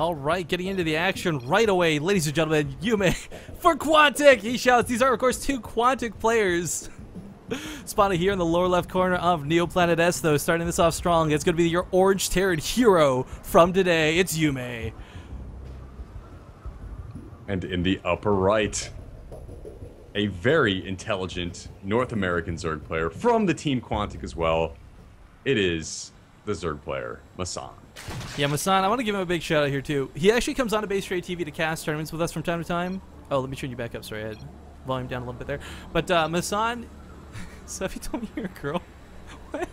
All right, getting into the action right away, ladies and gentlemen, YuMe for Quantic. He shouts. These are, of course, two Quantic players. Spotted here in the lower left corner of Neoplanet S, though, starting this off strong. It's going to be your orange Terran hero from today. It's YuMe. And in the upper right, a very intelligent North American Zerg player from the team Quantic as well. It is the Zerg player, MaSsan. Yeah, MaSsan, I want to give him a big shout out here too. He actually comes on to BaseTradeTV to cast tournaments with us from time to time. Oh, let me turn you back up. Sorry, I had volume down a little bit there. But MaSsan, Suppy told me you're a girl. What?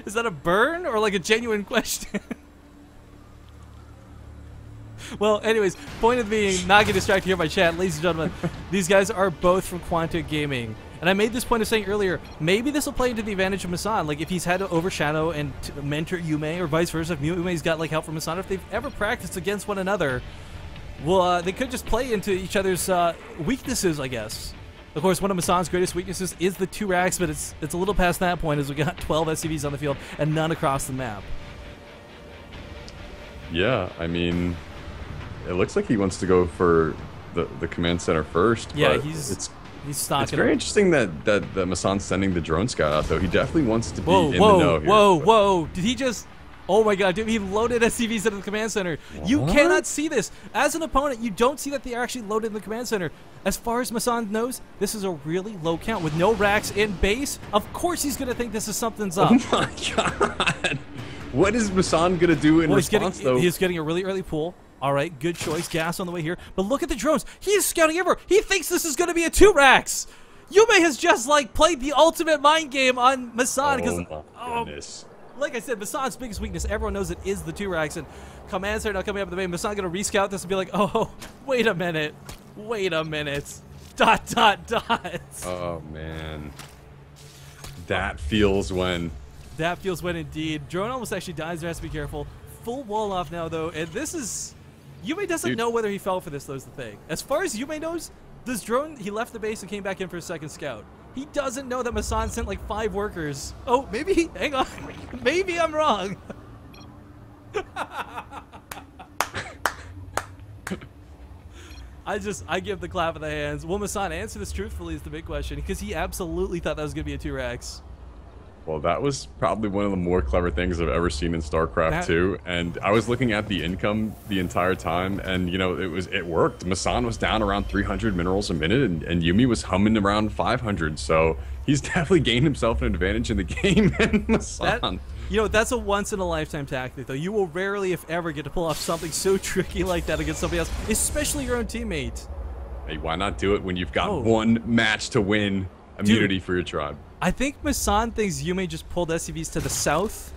Is that a burn or like a genuine question? Well, anyways, point of being, not get distracted here by chat, ladies and gentlemen. These guys are both from Quantic Gaming. And I made this point of saying earlier, maybe this will play into the advantage of MaSsan. Like, if he's had to overshadow and mentor YuMe, or vice versa, if YuMe's got, like, help from MaSsan, if they've ever practiced against one another, well, they could just play into each other's weaknesses, I guess. Of course, one of MaSsan's greatest weaknesses is the 2 racks, but it's a little past that point as we got 12 SCVs on the field and none across the map. Yeah, I mean, it looks like he wants to go for the command center first. Yeah, but he's stocking. It's very interesting that MaSsan's sending the drone scout out, though. He definitely wants to be in the know here. Whoa! Did he just? Oh my God, dude! He loaded SCVs into the command center. What? You cannot see this as an opponent. You don't see that they are actually loaded in the command center. As far as MaSsan knows, this is a really low count with no racks in base. Of course, he's gonna think this is something's up. Oh my God! What is MaSsan gonna do in response, though? He's getting a really early pull. All right, good choice. Gas on the way here. But look at the drones. He is scouting everywhere. He thinks this is going to be a 2 racks. YuMe has just, like, played the ultimate mind game on MaSsan. Oh, my goodness. Like I said, MaSsan's biggest weakness, everyone knows it is the 2 racks. And commands are now coming up in the main. MaSsan going to rescout this and be like, oh, wait a minute. Wait a minute. ... Oh, man. That feels when. That feels when indeed. Drone almost actually dies. There has to be careful. Full wall off now, though. And this is... YuMe doesn't know whether he fell for this, though, is the thing. As far as YuMe knows, this drone, he left the base and came back in for a second scout. He doesn't know that MaSsan sent like 5 workers. Oh, maybe, hang on. Maybe I'm wrong. I give the clap of the hands. Will MaSsan answer this truthfully is the big question, because he absolutely thought that was going to be a 2 racks. Well, that was probably one of the more clever things I've ever seen in Starcraft 2. And I was looking at the income the entire time, and you know, it worked. MaSsan was down around 300 minerals a minute, and YuMe was humming around 500. So he's definitely gained himself an advantage in the game. And MaSsan, you know, that's a once in a lifetime tactic, though. You will rarely, if ever, get to pull off something so tricky like that against somebody else, especially your own teammate. Hey, why not do it when you've got one match to win? Immunity for your tribe. I think MaSsan thinks YuMe just pulled SCVs to the south.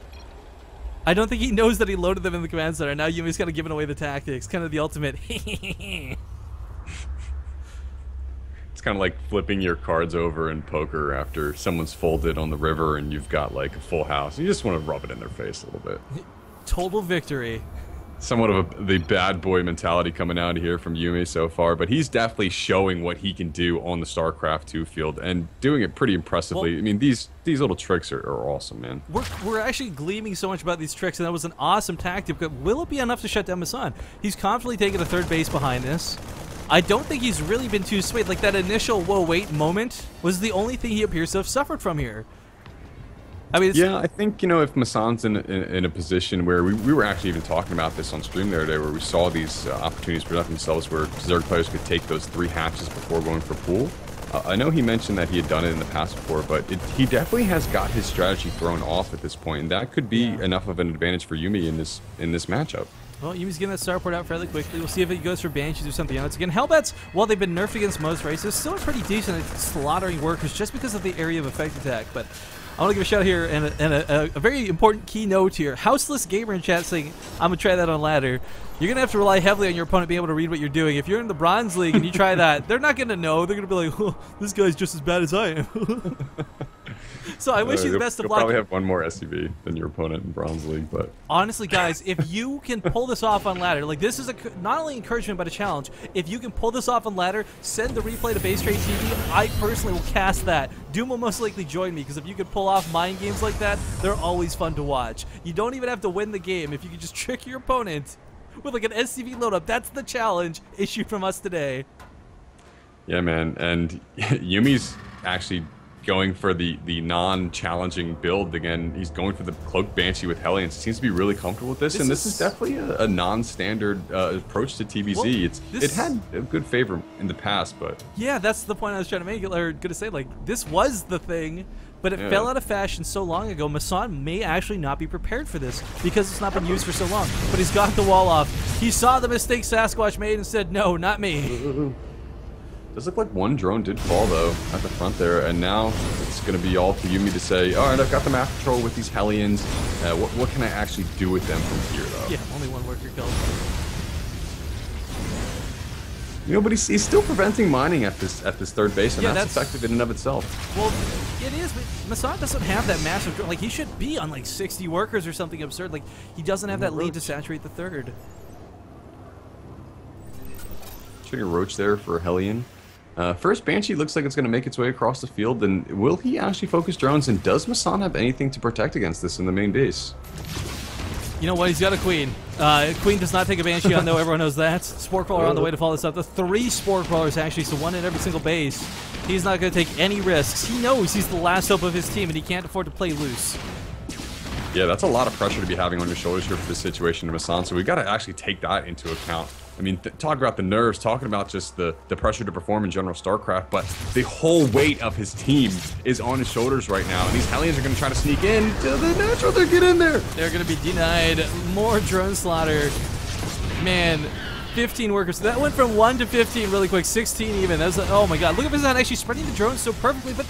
I don't think he knows that he loaded them in the command center. Now YuMe's kind of giving away the tactics. Kind of the ultimate. It's kind of like flipping your cards over in poker after someone's folded on the river and you've got like a full house. You just want to rub it in their face a little bit. Total victory. Somewhat of the bad boy mentality coming out of here from YuMe so far, but he's definitely showing what he can do on the Starcraft 2 field and doing it pretty impressively. Well, I mean, these little tricks are awesome, man. We're actually gleaming so much about these tricks, and that was an awesome tactic, but will it be enough to shut down MaSsan? He's confidently taking a 3rd base behind this. I don't think he's really been too swayed. Like, that initial whoa, wait moment was the only thing he appears to have suffered from here. I mean, yeah, I think, you know, if MaSsan's in a position where we were actually even talking about this on stream the other day, where we saw these opportunities present themselves where Zerg players could take those 3 hatches before going for pool. I know he mentioned that he had done it in the past before, but he definitely has got his strategy thrown off at this point, and that could be enough of an advantage for YuMe in this matchup. Well, YuMe's getting that starport out fairly quickly. We'll see if he goes for Banshees or something else. Again, Hellbats, while they've been nerfed against most races, still are pretty decent at slaughtering workers just because of the area of effect attack. But I want to give a shout here and a very important keynote here. Houseless Gamer in chat saying, I'm going to try that on ladder. You're going to have to rely heavily on your opponent being able to read what you're doing. If you're in the Bronze League and you try that, they're not going to know. They're going to be like, oh, this guy's just as bad as I am. So I wish you the best of luck. You'll probably have one more SCV than your opponent in Bronze League, but honestly, guys, if you can pull this off on ladder, like this is not only encouragement but a challenge. If you can pull this off on ladder, send the replay to BaseTradeTV. I personally will cast that. Doom will most likely join me because if you can pull off mind games like that, they're always fun to watch. You don't even have to win the game. If you can just trick your opponent, with like an SCV loadup. That's the challenge issued from us today. Yeah, man, and YuMe's actually going for the non-challenging build again. He's going for the Cloaked Banshee with Hellions. He seems to be really comfortable with this, and this is definitely a non-standard approach to TVZ. Well, it had a good favor in the past, but yeah, that's the point I was trying to make, or gonna say. Like, this was the thing, but it fell out of fashion so long ago. MaSsan may actually not be prepared for this because it's not been used for so long. But he's got the wall off. He saw the mistake Sasquatch made and said, "No, not me." Does look like one drone did fall though at the front there, and now it's going to be all for YuMe to say, all right, I've got the map control with these Hellions. What can I actually do with them from here though? Yeah, only one worker killed. You know, but he's still preventing mining at this third base, and that's effective in and of itself. Well, it is, but MaSsan doesn't have that massive drone. Like, he should be on like 60 workers or something absurd. Like, he doesn't have that lead to saturate the third. Shooting a Roach there for a Hellion. First Banshee looks like it's going to make its way across the field, and will he actually focus drones, and does MaSsan have anything to protect against this in the main base? You know what, he's got a Queen. Queen does not take a Banshee on, though, everyone knows that. Spore Crawler on the way to follow this up. The 3 Spore Crawlers, actually, so 1 in every single base. He's not going to take any risks. He knows he's the last hope of his team, and he can't afford to play loose. Yeah, that's a lot of pressure to be having on your shoulders here for this situation to MaSsan, so we've got to actually take that into account. I mean, talk about the nerves, talking about just the pressure to perform in general StarCraft, but the whole weight of his team is on his shoulders right now, and these Hellions are going to try to sneak in to the natural to get in there. They're going to be denied. More drone slaughter. Man, 15 workers. That went from 1 to 15 really quick, 16 even. That was like, oh my god. Look at MaSsan actually spreading the drones so perfectly, but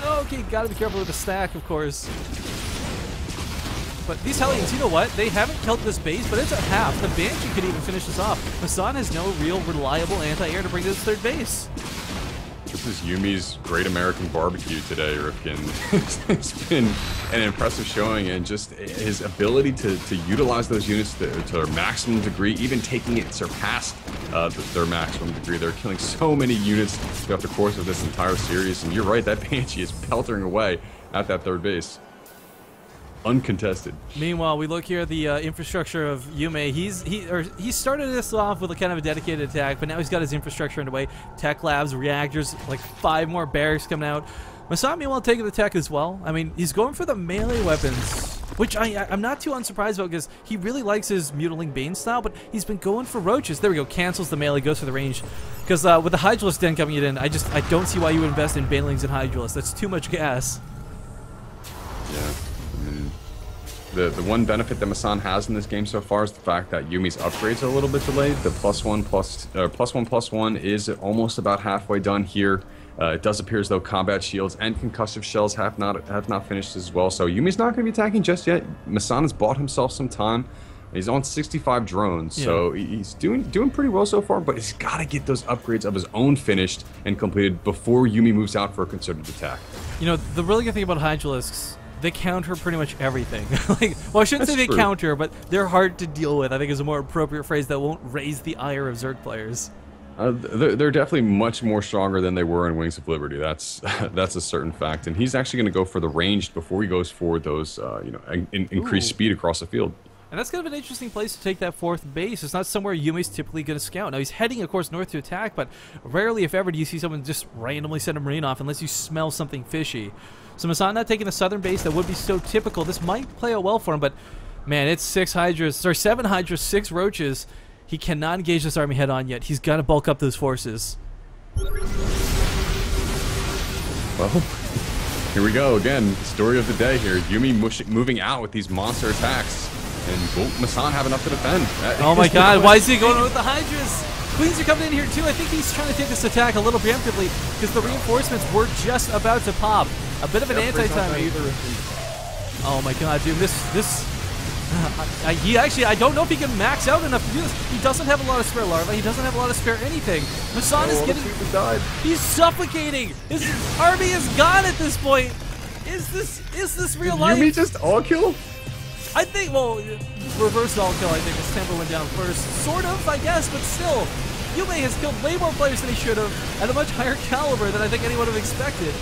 okay, gotta be careful with the stack, of course. But these Hellions, you know what? They haven't killed this base, but it's at half. The Banshee could even finish this off. MaSsan has no real reliable anti-air to bring to this third base. This is YuMe's Great American Barbecue today, Rifkin. It's been an impressive showing, and just his ability to utilize those units to their maximum degree, even taking it surpassed their maximum degree. They're killing so many units throughout the course of this entire series, and you're right, that Banshee is peltering away at that third base. Uncontested. Meanwhile, we look here at the infrastructure of YuMe. He started this off with a kind of a dedicated attack, but now he's got his infrastructure underway. Tech labs, reactors, like 5 more barracks coming out. MaSsan, meanwhile, taking the tech as well. I mean, he's going for the melee weapons, which I'm not too unsurprised about because he really likes his Mutiling Bane style, but he's been going for roaches. There we go. Cancels the melee, goes for the range. Because with the Hydralisk Den coming in, I don't see why you would invest in Banelings and Hydralisk. That's too much gas. Yeah. The one benefit that MaSsan has in this game so far is the fact that YuMe's upgrades are a little bit delayed. The +1/+1 is almost about halfway done here. It does appear as though combat shields and concussive shells have not finished as well. So YuMe's not going to be attacking just yet. MaSsan has bought himself some time. He's on 65 drones, so he's doing pretty well so far. But he's got to get those upgrades of his own finished and completed before YuMe moves out for a concerted attack. You know, the really good thing about Hydralisks, they counter pretty much everything. Like, well, I shouldn't say they counter, but they're hard to deal with. I think is a more appropriate phrase that won't raise the ire of Zerg players. They're definitely much more stronger than they were in Wings of Liberty. That's a certain fact. And he's actually going to go for the ranged before he goes for those, increased speed across the field. And that's kind of an interesting place to take that 4th base. It's not somewhere YuMe's typically going to scout. Now, he's heading, of course, north to attack, but rarely, if ever, do you see someone just randomly send a Marine off unless you smell something fishy. So MaSsan not taking the southern base. That would be so typical. This might play out well for him, but, man, it's 7 Hydras, 6 Roaches. He cannot engage this army head-on yet. He's got to bulk up those forces. Well, here we go again. Story of the day here. YuMe moving out with these monster attacks. And will MaSsan have enough to defend? Oh my god, why is he going with the Hydras? Queens are coming in here too. I think he's trying to take this attack a little preemptively because the reinforcements were just about to pop. A bit of an anti-time. Oh my god, dude, I don't know if he can max out enough to do this. He doesn't have a lot of spare larvae. He doesn't have a lot of spare anything. MaSsan is getting... He's suffocating. His army is gone at this point. Is this real life? YuMe just all-kill? I think, well, reverse all-kill, I think. His tempo went down first. Sort of, I guess, but still. YuMe has killed way more players than he should have at a much higher caliber than I think anyone would have expected.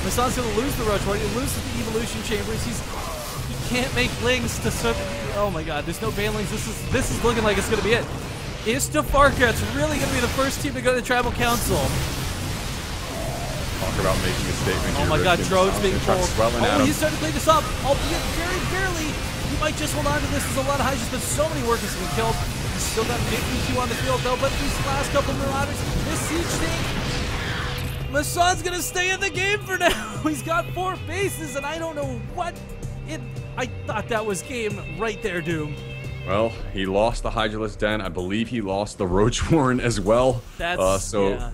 MaSsan's going to lose the Roach Warrior. He loses the Evolution Chambers. He can't make lings to serve. Oh my god, there's no banelings. This is looking like it's gonna be it. Is Tfarcrats really gonna be the first team to go to the Tribal Council? Talk about making a statement. Oh my god, Drone's being pulled. Oh, he's starting to clean this up, albeit very barely. He might just hold on to this. There's a lot of Hydras, but so many workers have been killed. He's still got 52 on the field though, but these last couple Marauders, this siege thing, MaSsan's gonna stay in the game for now. He's got 4 bases, and I don't know what I thought that was game right there, Doom. Well, he lost the Hydralisk Den. I believe he lost the Roach Warren as well. That's yeah.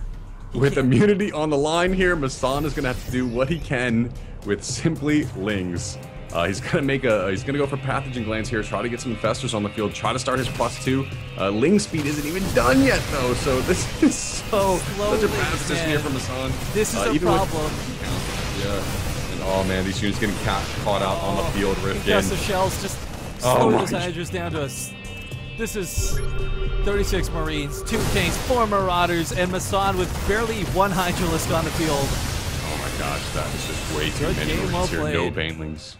With immunity on the line here, MaSsan is gonna have to do what he can with simply lings. He's gonna go for pathogen glands here, try to get some infestors on the field, try to start his +2. Ling speed isn't even done yet though, so this is such a bad position here for MaSsan. This is a problem. And oh man, these units getting caught out on the field, ripped in. The shells just slow those Hydras down to us. This is 36 Marines, 2 Tanks, 4 Marauders, and MaSsan with barely 1 Hydralisk on the field. Oh my gosh, that is just way too many Marines here. No banelings.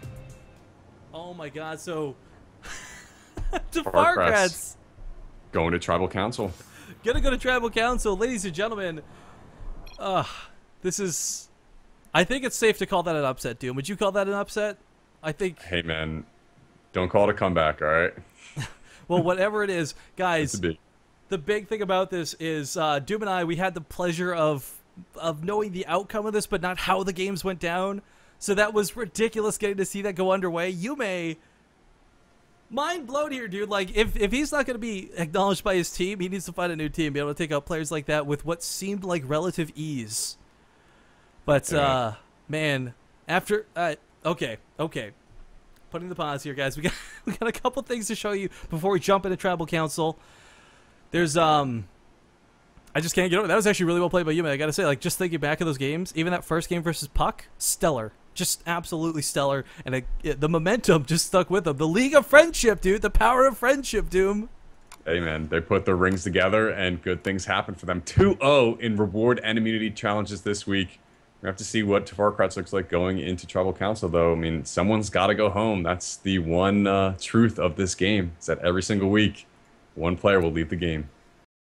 Oh my god, so Tfarcrats going to Tribal Council. Gonna go to Tribal Council, ladies and gentlemen. This is, I think it's safe to call that an upset, Doom. Would you call that an upset? I think. Hey man, don't call it a comeback, all right? Well, whatever it is, guys. The big thing about this is Doom and I, we had the pleasure of knowing the outcome of this, but not how the games went down. So that was ridiculous getting to see that go underway. YuMe, mind blown here, dude. Like, if he's not going to be acknowledged by his team, he needs to find a new team, be able to take out players like that with what seemed like relative ease. But, man, after... okay. Putting the pause here, guys. We got a couple things to show you before we jump into Tribal Council. There's, I just can't get over it. That was actually really well played by YuMe, I gotta say. Like, just thinking back of those games, even that first game versus Puck, stellar. Just absolutely stellar. And the momentum just stuck with them. The League of Friendship, dude. The power of friendship, Doom. Hey, man. They put the rings together, and good things happen for them. 2-0 in reward and immunity challenges this week. We have to see what Tfarcrats looks like going into Tribal Council, though. I mean, someone's got to go home. That's the one truth of this game. Is that every single week, one player will leave the game.